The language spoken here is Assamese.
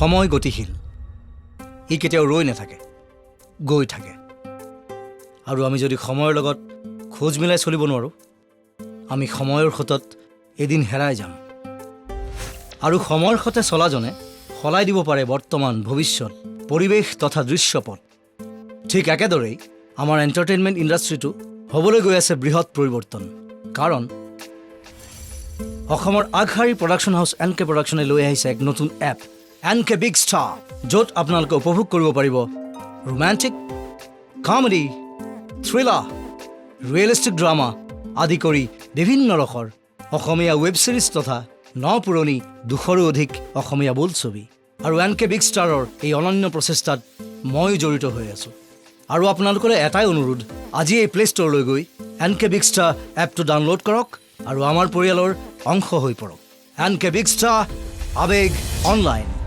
সময় গতিশীল ই কেতিয়াও ৰৈ নাথাকে গৈ থাকে আৰু আমি যদি সময়ৰ লগত খোজ মিলাই চলিব নোৱাৰোঁ আমি সময়ৰ খুঁটত এদিন হেৰাই যাম আৰু সময়ৰ সৈতে চলাজনে সলাই দিব পাৰে বৰ্তমান ভৱিষ্যত পৰিৱেশ তথা দৃশ্যপট ঠিক একেদৰেই আমাৰ এণ্টাৰটেইনমেণ্ট ইণ্ডাষ্ট্ৰিটো হ'বলৈ গৈ আছে বৃহৎ পৰিৱৰ্তন কাৰণ অসমৰ আগশাৰী প্ৰডাকশ্যন হাউচ NK প্ৰডাকশ্যনে লৈ আহিছে এক নতুন এপ NK বিগ ষ্টাৰ য'ত আপোনালোকে উপভোগ কৰিব পাৰিব romantic comedy thriller realistic drama আদি কৰি বিভিন্ন ৰসৰ অসমীয়া ৱেব ছিৰিজ তথা পুৰণি 200ৰো অধিক অসমীয়া বোলছবি আৰু NK বিগ ষ্টাৰৰ এই অনন্য প্ৰচেষ্টাত মই জড়িত হৈ আছোঁ আৰু আপোনালোকৰ এটাই অনুৰোধ আজি এই প্লে ষ্ট'ৰলৈ গৈ NK বিগ ষ্টাৰ এপটো ডাউনলোড কৰক আৰু আমাৰ পৰিয়ালৰ অংশ হৈ পৰক NK বিগ ষ্টাৰ আৱেগ অনলাইন